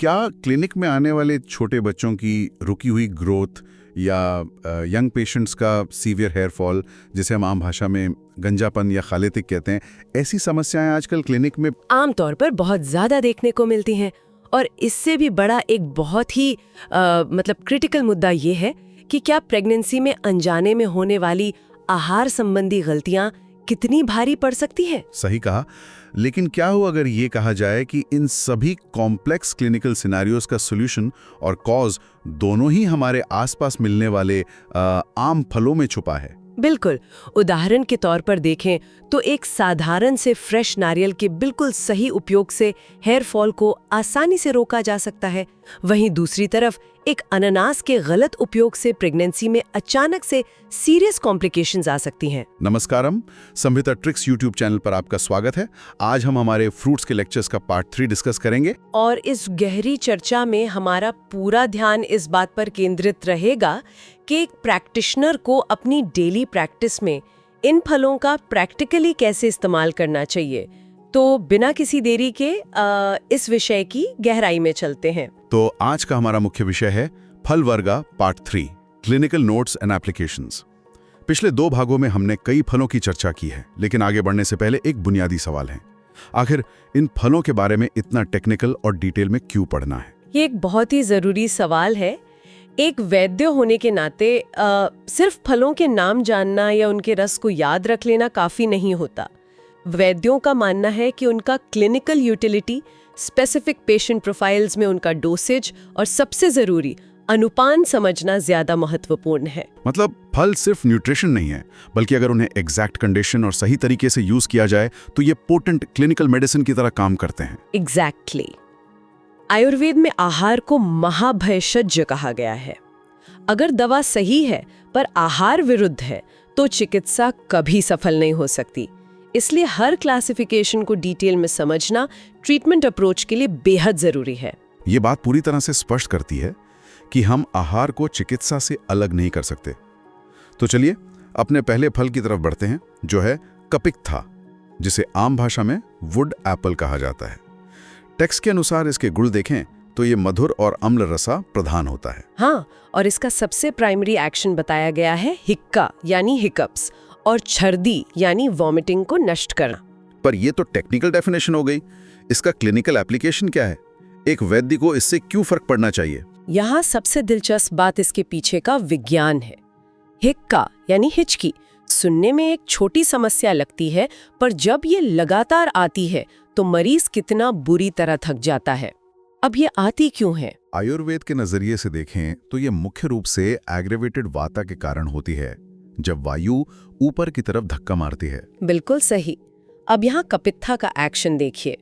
क्या क्लिनिक में आने वाले छोटे बच्चों की रुकी हुई ग्रोथ या यंग पेशेंट्स का सीवियर हेयर फॉल, जिसे हम आम भाषा में गंजापन या खालितिक कहते हैं, ऐसी समस्याएं आजकल क्लिनिक में आमतौर पर बहुत ज्यादा देखने को मिलती हैं। और इससे भी बड़ा एक बहुत ही क्रिटिकल मुद्दा ये है कि क्या प्रेगनेंसी में अनजाने में होने वाली आहार संबंधी गलतियां कितनी भारी पड़ सकती हैं? सही कहा। लेकिन क्या हो अगर ये कहा जाए कि इन सभी कॉम्प्लेक्स क्लिनिकल सिनेरियोज का सॉल्यूशन और कॉज दोनों ही हमारे आसपास मिलने वाले आम फलों में छुपा है? बिल्कुल। उदाहरण के तौर पर देखें तो एक साधारण से फ्रेश नारियल के बिल्कुल सही उपयोग से हेयर फॉल को आसानी से रोका जा सकता है। वहीं दूसरी तरफ एक अनानास के गलत उपयोग से प्रेगनेंसी में अचानक से सीरियस कॉम्प्लिकेशंस आ सकती हैं। नमस्कारम, संहिता ट्रिक्स यूट्यूब चैनल पर आपका स्वागत है। आज हम हमारे फ्रूट्स के लेक्चर्स का पार्ट 3 डिस्कस करेंगे और इस गहरी चर्चा में हमारा पूरा ध्यान इस बात पर केंद्रित रहेगा कि एक प्रैक्टिशनर को अपनी डेली प्रैक्टिस में इन फलों का प्रैक्टिकली कैसे इस्तेमाल करना चाहिए। तो बिना किसी देरी के इस विषय की गहराई में चलते हैं। तो आज का हमारा मुख्य विषय है फल वर्गा part 3, clinical notes and applications. पिछले 2 भागों में हमने कई फलों की चर्चा की है, लेकिन आगे बढ़ने से पहले एक बुनियादी सवाल है, आखिर इन फलों के बारे में इतना टेक्निकल और डिटेल में क्यों पढ़ना है? ये एक बहुत ही जरूरी सवाल है। एक वैद्य होने के नाते सिर्फ फलों के नाम जानना या उनके रस को याद रख लेना काफी नहीं होता। वैद्यों का मानना है कि उनका clinical utility, specific patient profiles में उनका डोसेज और सबसे जरूरी अनुपान समझना ज्यादा महत्वपूर्ण है। मतलब फल सिर्फ न्यूट्रिशन नहीं है, बल्कि अगर उन्हें एग्जैक्ट कंडीशन और सही तरीके से यूज किया जाए तो ये पोटेंट क्लिनिकल मेडिसिन की तरह काम करते हैं। एग्जैक्टली। आयुर्वेद में आहार को महाभयषज्य कहा गया है। अगर दवा सही है पर आहार विरुद्ध है तो चिकित्सा कभी सफल नहीं हो सकती। इसलिए हर क्लासिफिकेशन को डिटेल में समझना ट्रीटमेंट अप्रोच के लिए बेहद जरूरी है। ये बात पूरी तरह से स्पष्ट करती है कि हम आहार को चिकित्सा से अलग नहीं कर सकते। तो चलिए अपने पहले फल की तरफ बढ़ते हैं, जो है कपित्था, जिसे आम भाषा में वुड एप्पल कहा जाता है। टेक्स्ट के अनुसार इसके गुण देखें तो ये मधुर और अम्ल रसा प्रधान होता है। हाँ, और इसका सबसे प्राइमरी एक्शन बताया गया है हिक्का यानी हिकअप्स और छर्दी यानी वॉमिटिंग को नष्ट करना। पर ये तो टेक्निकल डेफिनेशन हो गई, इसका क्लिनिकल एप्लीकेशन क्या है? एक वैद्य को इससे क्यों फर्क पड़ना चाहिए? यहाँ सबसे दिलचस्प बात इसके पीछे का विज्ञान है। हिक्का यानी हिचकी सुनने में एक छोटी समस्या लगती है, पर जब ये लगातार आती है तो मरीज कितना बुरी तरह थक जाता है। अब ये आती क्यों है? आयुर्वेद के नजरिए से देखें तो ये मुख्य रूप से एग्रेवेटेड वाता के कारण होती है, जब वायु ऊपर की तरफ धक्का मारती है। बिल्कुल सही। अब यहाँ कपित्था का एक्शन देखिए।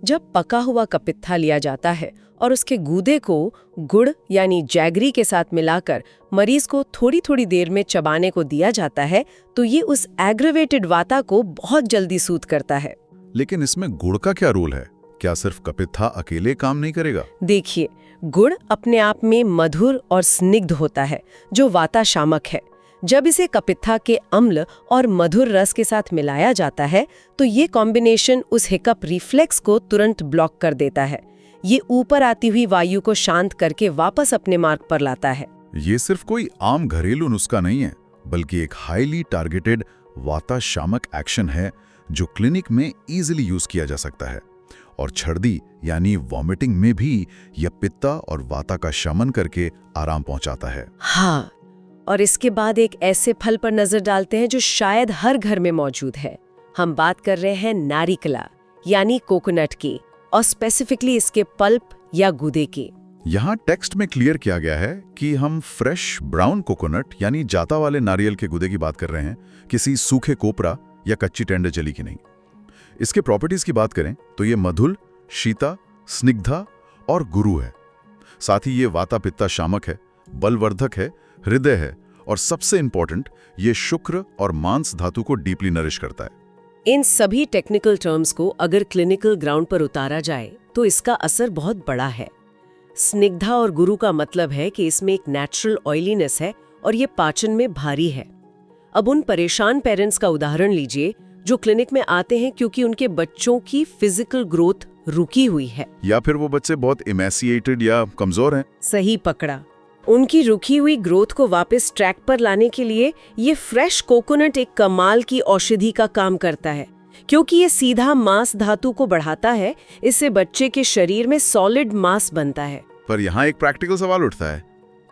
जब पका हुआ कपित्था लिया जाता है और उसके गूदे को गुड़ यानी जैगरी के साथ मिलाकर मरीज को थोड़ी थोड़ी देर में चबाने को दिया जाता है, तो ये उस एग्रेवेटेड वाता को बहुत जल्दी सूद करता है। लेकिन इसमें गुड़ का क्या रोल है? क्या सिर्फ कपित्था अकेले काम नहीं करेगा? देखिए, गुड़ अपने आप में मधुर और स्निग्ध होता है, जो वाता शामक है। जब इसे कपित्था के अम्ल और मधुर रस के साथ मिलाया जाता है तो ये कॉम्बिनेशन उस हिकअप रिफ्लेक्स को तुरंत ब्लॉक कर देता है। ये ऊपर आती हुई वायु को शांत करके वापस अपने मार्ग पर लाता है। ये सिर्फ कोई आम घरेलू नुस्खा नहीं है, बल्कि एक हाईली टारगेटेड वाता शामक एक्शन है जो क्लिनिक में इजीली यूज किया जा सकता है। और छर्दी यानी वॉमिटिंग में भी यह पित्ता और वाता का शमन करके आराम पहुंचाता है। हाँ, और इसके बाद एक ऐसे फल पर नजर डालते हैं जो शायद हर घर में मौजूद है। हम बात कर रहे हैं नारिकला यानी कोकोनट की, और स्पेसिफिकली इसके पल्प या गूदे की। यहाँ टेक्स्ट में क्लियर किया गया है कि हम फ्रेश ब्राउन कोकोनट यानी जाता वाले नारियल के गूदे की बात कर रहे हैं, किसी सूखे कोपरा या कच्ची टेंडर जली की नहीं। इसके प्रॉपर्टीज की बात करें तो ये मधुर, शीता, स्निग्धा और गुरु है। साथ ही ये वाता पित्ता शामक है, बलवर्धक है, हृदय है और सबसे इंपॉर्टेंट ये शुक्र और मांस धातु को डीपली नरिश करता है। इन सभी टेक्निकल टर्म्स को अगर क्लिनिकल ग्राउंड पर उतारा जाए तो इसका असर बहुत बड़ा है। स्निग्धा और गुरु का मतलब है कि इसमें एक नेचुरल ऑयलीनेस है और ये पाचन में भारी है। अब उन परेशान पेरेंट्स का उदाहरण लीजिए जो क्लिनिक में आते हैं क्योंकि उनके बच्चों की फिजिकल ग्रोथ रुकी हुई है। या फिर वो बच्चे बहुत इमेसिएटेड या कमजोर हैं। सही पकड़ा। उनकी रुकी हुई ग्रोथ को वापस ट्रैक पर लाने के लिए ये फ्रेश कोकोनट एक कमाल की औषधि का काम करता है, क्योंकि ये सीधा मांस धातु को बढ़ाता है। इससे बच्चे के शरीर में सॉलिड मांस बनता है। पर यहाँ एक प्रैक्टिकल सवाल उठता है,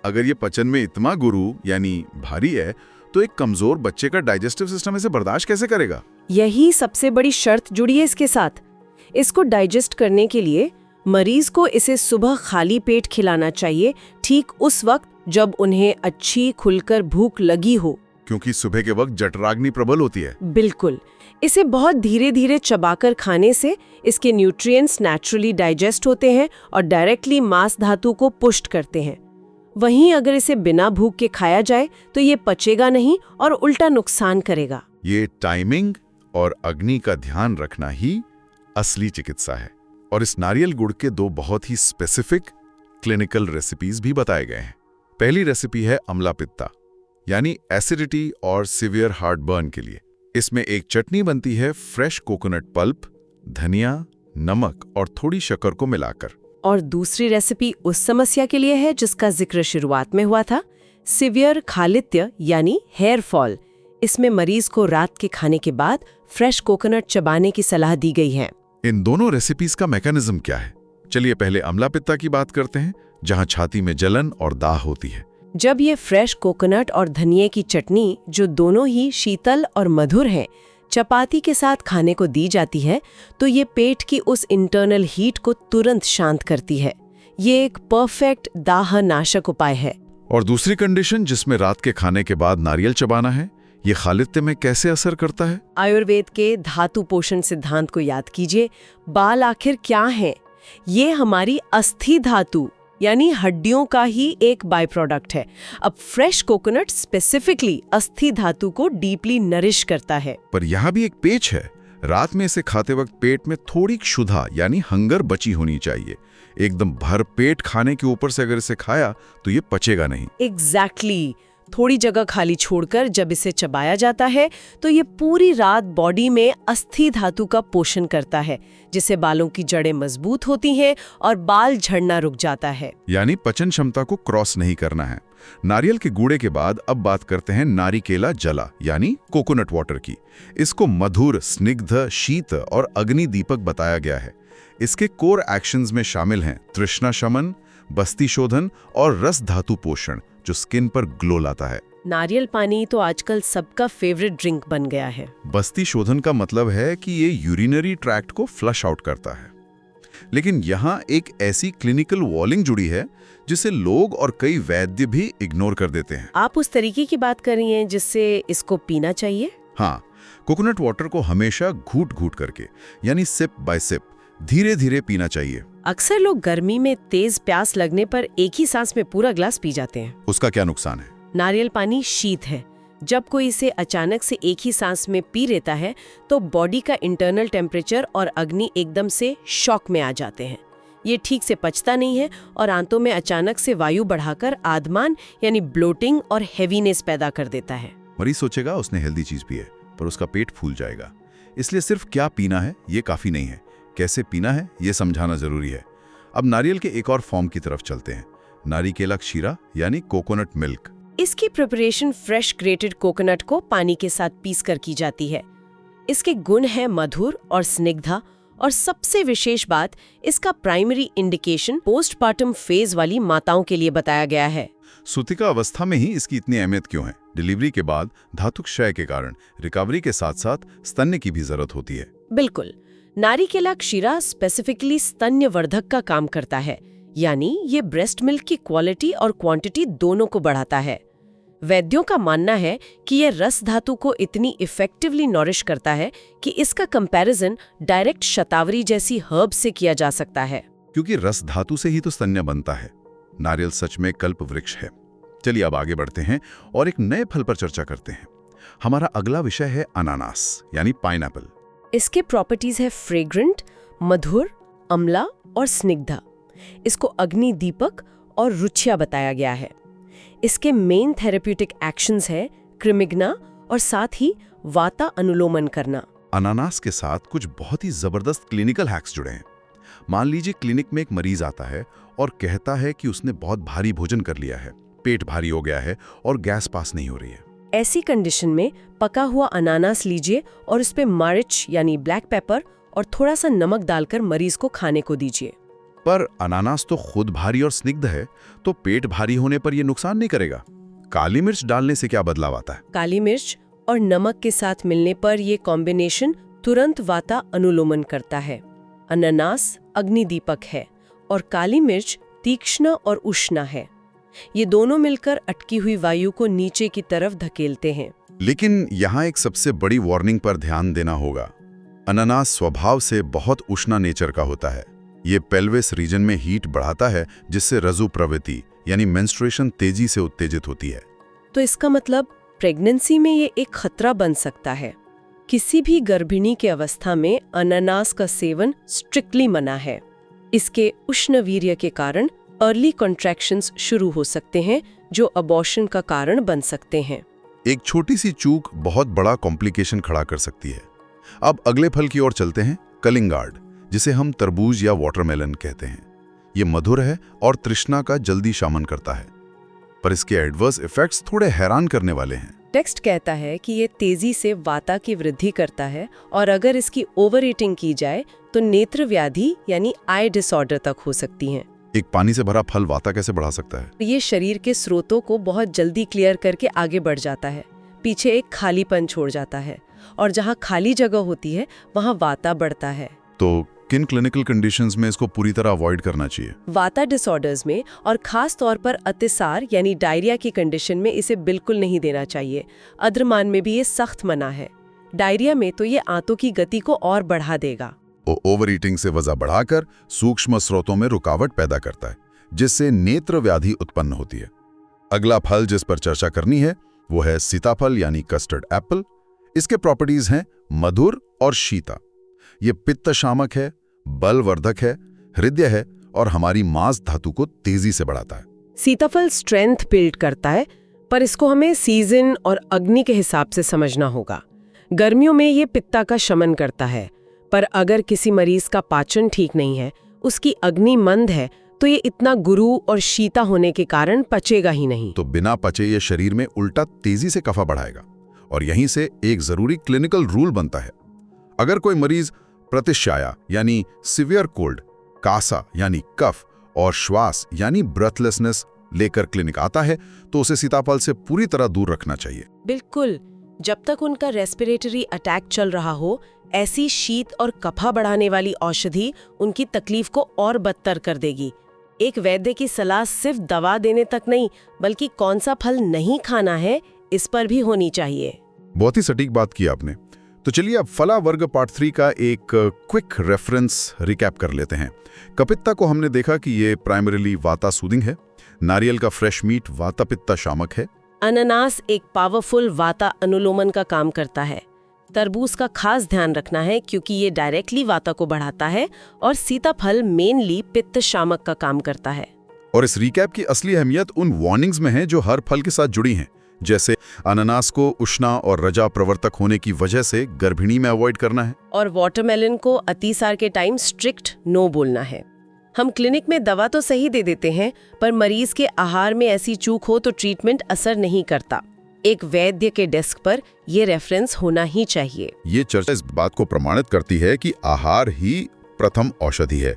अगर ये पचन में इतना गुरु यानी भारी है, तो एक कमजोर बच्चे का डाइजेस्टिव सिस्टम इसे बर्दाश्त कैसे करेगा? यही सबसे बड़ी शर्त जुड़ी है इसके साथ। इसको डाइजेस्ट करने के लिए मरीज को इसे सुबह खाली पेट खिलाना चाहिए, ठीक उस वक्त जब उन्हें अच्छी खुलकर भूख लगी हो। क्योंकि सुबह के वक्त जठराग्नि प्रबल होती है। बिल्कुल। इसे बहुत धीरे धीरे चबाकर खाने से इसके न्यूट्रिएंट्स नेचुरली डाइजेस्ट होते हैं और डायरेक्टली मांस धातु को पुष्ट करते हैं। वहीं अगर इसे बिना भूख के खाया जाए तो ये पचेगा नहीं और उल्टा नुकसान करेगा। ये टाइमिंग और अग्नि का ध्यान रखना ही असली चिकित्सा है। और इस नारियल गुड़ के दो बहुत ही स्पेसिफिक क्लिनिकल रेसिपीज भी बताए गए हैं। पहली रेसिपी है अम्ला पित्ता, यानी एसिडिटी और सिवियर हार्टबर्न के लिए। इसमें एक चटनी बनती है फ्रेश कोकोनट पल्प, धनिया, नमक और थोड़ी शक्कर को मिलाकर। और दूसरी रेसिपी उस समस्या के लिए है जिसका जिक्र शुरुआत में हुआ था, सिवियर खालित्य यानी हेयर फॉल। इसमें मरीज को रात के खाने के बाद फ्रेश कोकोनट चबाने की सलाह दी गई है। इन दोनों रेसिपीज का मैकेनिज्म क्या है? चलिए पहले अम्ला पित्ता की बात करते हैं, जहां छाती में जलन और दाह होती है। जब ये फ्रेश कोकोनट और धनिये की चटनी, जो दोनों ही शीतल और मधुर हैं, चपाती के साथ खाने को दी जाती है, तो ये पेट की उस इंटरनल हीट को तुरंत शांत करती है। ये एक परफेक्ट दाह नाशक उपाय है। और दूसरी कंडीशन जिसमें रात के खाने के बाद नारियल चबाना है, ये खालित्य में कैसे असर करता है? आयुर्वेद के धातु पोषण सिद्धांत को याद कीजिए। बाल आखिर क्या है? ये हमारी अस्थि धातु यानी हड्डियों का ही एक बाय प्रोडक्ट है। अब फ्रेश कोकोनट स्पेसिफिकली अस्थि धातु को डीपली नरिश करता है। पर यहाँ भी एक पेच है। रात में इसे खाते वक्त पेट में थोड़ी क्षुधा यानी हंगर बची होनी चाहिए। एकदम भर पेट खाने के ऊपर से अगर इसे खाया तो ये पचेगा नहीं। एग्जैक्टली। थोड़ी जगह खाली छोड़कर जब इसे चबाया जाता है तो ये पूरी रात बॉडी में अस्थि धातु का पोषण करता है, जिससे बालों की जड़ें मजबूत होती हैं और बाल झड़ना रुक जाता है। यानी पचन क्षमता को क्रॉस नहीं करना है। नारियल के गूड़े के बाद अब बात करते हैं नारिकेला जला यानी कोकोनट वाटर की। इसको मधुर, स्निग्ध, शीत और अग्नि दीपक बताया गया है। इसके कोर एक्शंस में शामिल हैं तृष्णा शमन, बस्ती शोधन और रस धातु पोषण, जो स्किन पर ग्लो लाता है। नारियल पानी तो आजकल सबका फेवरेट ड्रिंक बन गया है। बस्ती शोधन का मतलब है कि ये यूरिनरी ट्रैक्ट को फ्लश आउट करता है। लेकिन यहाँ एक ऐसी क्लिनिकल वॉलिंग जुड़ी है जिसे लोग और कई वैद्य भी इग्नोर कर देते हैं। आप उस तरीके की बात कर रही हैं जिससे इसको पीना चाहिए? हाँ, कोकोनट वाटर को हमेशा घूट घूट करके यानी सिप बाय सिप धीरे धीरे पीना चाहिए। अक्सर लोग गर्मी में तेज प्यास लगने पर एक ही सांस में पूरा ग्लास पी जाते हैं। उसका क्या नुकसान है? नारियल पानी शीत है। जब कोई इसे अचानक से एक ही सांस में पी लेता है तो बॉडी का इंटरनल टेम्परेचर और अग्नि एकदम से शॉक में आ जाते हैं। ये ठीक से पचता नहीं है और आंतों में अचानक से वायु बढ़ाकर आदमान यानी ब्लोटिंग और हेवीनेस पैदा कर देता है। मरीज सोचेगा उसने हेल्दी चीज पी है, पर उसका पेट फूल जाएगा। इसलिए सिर्फ क्या पीना है ये काफी नहीं है, कैसे पीना है ये समझाना जरूरी है। अब नारियल के एक और फॉर्म की तरफ चलते हैं, नारिकेला क्षीरा यानी कोकोनट मिल्क। इसकी प्रिपरेशन फ्रेश ग्रेटेड कोकोनट को पानी के साथ पीसकर की जाती है। इसके गुण है मधुर और स्निग्धा, और सबसे विशेष बात, इसका प्राइमरी इंडिकेशन पोस्टपार्टम फेज वाली माताओं के लिए बताया गया है। सूतिका अवस्था में ही इसकी इतनी अहमियत क्यों है? डिलीवरी के बाद धातु क्षय के कारण रिकवरी के साथ साथ स्तन्य की भी जरूरत होती है। बिल्कुल। नारिकेला क्षीरा स्पेसिफिकली स्तन्यवर्धक का काम करता है, यानी ये ब्रेस्ट मिल्क की क्वालिटी और क्वांटिटी दोनों को बढ़ाता है। वैद्यों का मानना है कि यह रस धातु को इतनी इफेक्टिवली नॉरिश करता है कि इसका कंपैरिजन डायरेक्ट शतावरी जैसी हर्ब से किया जा सकता है। क्योंकि रस धातु से ही तो स्तन्य बनता है। नारियल सच में कल्प वृक्ष है। चलिए अब आगे बढ़ते हैं और एक नए फल पर चर्चा करते हैं। हमारा अगला विषय है अनानास यानी पाइनएप्पल। इसके प्रॉपर्टीज है फ्रेग्रेंट, मधुर, अम्ला और स्निग्धा। इसको अग्नि दीपक और रुचिया बताया गया है। इसके मेन थेरेप्यूटिक एक्शंस है क्रिमिग्ना और साथ ही वाता अनुलोमन करना। अनानास के साथ कुछ बहुत ही जबरदस्त क्लिनिकल हैक्स जुड़े हैं। मान लीजिए क्लिनिक में एक मरीज आता है और कहता है कि उसने बहुत भारी भोजन कर लिया है, पेट भारी हो गया है और गैस पास नहीं हो रही है। ऐसी कंडीशन में पका हुआ अनानास लीजिए और उस पे मिर्च यानी ब्लैक पेपर और थोड़ा सा नमक डालकर मरीज को खाने को दीजिए। पर अनानास तो खुद भारी और स्निग्ध है, तो पेट भारी होने पर यह नुकसान नहीं करेगा। काली मिर्च डालने से क्या बदलाव आता है? काली मिर्च और नमक के साथ मिलने पर यह कॉम्बिनेशन तुरंत वाता अनुलोमन करता है। अनानास अग्निदीपक है और काली मिर्च तीक्ष्ण और उष्ण है। ये दोनों मिलकर अटकी हुई वायु को नीचे की तरफ धकेलते हैं। लेकिन यहाँ एक सबसे बड़ी वार्निंग पर ध्यान देना होगा। अनानास स्वभाव से बहुत उष्ण नेचर का होता है। ये पेल्विस रीजन में हीट बढ़ाता है, जिससे रज्जु प्रवृत्ति यानी मेंस्ट्रुएशन तेजी से उत्तेजित होती है। तो इसका मतलब प्रेगनेंसी में ये एक खतरा बन सकता है। किसी भी गर्भिणी के अवस्था में अनानास का सेवन स्ट्रिक्टली मना है। इसके उष्ण वीर्य के कारण अर्ली कॉन्ट्रैक्शंस शुरू हो सकते हैं, जो अबॉर्शन का कारण बन सकते हैं। एक छोटी सी चूक बहुत बड़ा कॉम्प्लिकेशन खड़ा कर सकती है। अब अगले फल की ओर चलते हैं, कलिंगार्ड, जिसे हम तरबूज या वाटरमेलन कहते हैं। ये मधुर है और तृष्णा का जल्दी शमन करता है, पर इसके एडवर्स इफेक्ट्स थोड़े हैरान करने वाले हैं। टेक्स्ट कहता है कि ये तेजी से वाता की वृद्धि करता है और अगर इसकी ओवर ईटिंग की जाए तो नेत्र व्याधि यानी आई डिसऑर्डर तक हो सकती हैं। एक पानी से भरा फल वाता कैसे बढ़ा सकता है? ये शरीर के स्रोतों को बहुत जल्दी क्लियर करके आगे बढ़ जाता है, पीछे एक खालीपन छोड़ जाता है, और जहाँ खाली जगह होती है वहाँ वाता बढ़ता है। तो किन क्लिनिकल कंडीशंस में इसको पूरी तरह अवॉइड करना चाहिए? वाता डिसऑर्डर्स में और खास तौर पर अतिसार यानी डायरिया की कंडीशन में इसे बिल्कुल नहीं देना चाहिए। अद्रमान में भी ये सख्त मना है। डायरिया में तो ये आंतों की गति को और बढ़ा देगा। ओवर ईटिंग से वजन बढ़ाकर सूक्ष्म स्रोतों में रुकावट पैदा करता है, जिससे नेत्र व्याधि उत्पन्न होती है। अगला फल जिस पर चर्चा करनी है वो है सीताफल यानी कस्टर्ड एप्पल। इसके प्रॉपर्टीज हैं मधुर और शीता। ये पित्त शामक है, बलवर्धक है, हृदय है और हमारी मांस धातु को तेजी से बढ़ाता है। सीताफल स्ट्रेंथ बिल्ड करता है, पर इसको हमें सीजन और अग्नि के हिसाब से समझना होगा। गर्मियों में ये पित्ता का शमन करता है, पर अगर किसी मरीज का पाचन ठीक नहीं है, उसकी अग्नि मंद है, तो ये इतना गुरु और शीता होने के कारण पचेगा ही नहीं। तो बिना पचे ये शरीर में उल्टा तेजी से कफा बढ़ाएगा। और यहीं से एक जरूरी क्लिनिकल रूल बनता है। अगर कोई मरीज प्रतिश्याया यानी सिवियर कोल्ड, कासा यानी कफ और श्वास यानी ब्रेथलेसनेस लेकर क्लिनिक आता है, तो उसे सीताफल से पूरी तरह दूर रखना चाहिए। बिल्कुल, जब तक उनका रेस्पिरेटरी अटैक चल रहा हो, ऐसी शीत और कफा बढ़ाने वाली औषधि उनकी तकलीफ को और बदतर कर देगी। एक वैद्य की सलाह सिर्फ दवा देने तक नहीं, बल्कि कौन सा फल नहीं खाना है इस पर भी होनी चाहिए। बहुत ही सटीक बात की आपने। तो चलिए अब फला वर्ग पार्ट 3 का एक क्विक रेफरेंस रिकैप कर लेते हैं। कपित्ता को हमने देखा कि ये प्राइमरीली वाता सूदिंग है। नारियल का फ्रेश मीट वाता पित्ता शामक है। अनानास एक पावरफुल वाता अनुलोमन का काम करता है। तरबूज का खास ध्यान रखना है क्योंकि ये डायरेक्टली वाता को बढ़ाता है, और सीताफल मेनली पित्त शामक का काम करता है। और इस रिकैप की असली अहमियत उन वार्निंग्स में है जो हर फल के साथ जुड़ी हैं, जैसे अनानास को उष्णा और रजा प्रवर्तक होने की वजह से गर्भिणी में अवॉइड करना है, और वाटरमेलन को अतिसार के टाइम स्ट्रिक्ट नो बोलना है। हम क्लिनिक में दवा तो सही दे देते हैं, पर मरीज के आहार में ऐसी चूक हो तो ट्रीटमेंट असर नहीं करता। एक वैद्य के डेस्क पर यह रेफरेंस होना ही चाहिए। ये चर्चा इस बात को प्रमाणित करती है कि आहार ही प्रथम औषधि है।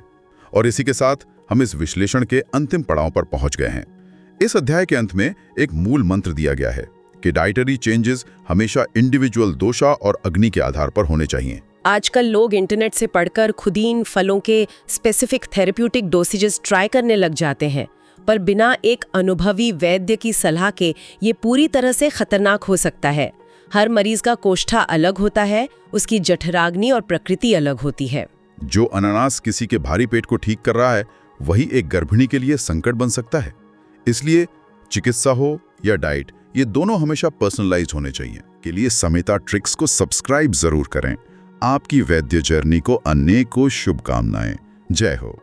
और इसी के साथ हम इस विश्लेषण के अंतिम पड़ाव पर पहुंच गए हैं। इस अध्याय के अंत में एक मूल मंत्र दिया गया है कि डाइटरी चेंजेस हमेशा इंडिविजुअल दोषा और अग्नि के आधार पर होने चाहिए। आजकल लोग इंटरनेट से पढ़कर खुद ही इन फलों के स्पेसिफिक थेरेप्यूटिक डोसेजेस ट्राई करने लग जाते हैं, पर बिना एक अनुभवी वैद्य की सलाह के ये पूरी तरह से खतरनाक हो सकता है। हर मरीज का कोष्ठा अलग होता है, उसकी जठराग्नि और प्रकृति अलग होती है। जो अनानास किसी के भारी पेट को ठीक कर रहा है, वही एक गर्भिणी के लिए संकट बन सकता है। इसलिए चिकित्सा हो या डाइट, ये दोनों हमेशा पर्सनलाइज होने चाहिए। के लिए समेता ट्रिक्स को सब्सक्राइब जरूर करें। आपकी वैद्य जर्नी को अनेकों शुभकामनाएं। जय हो।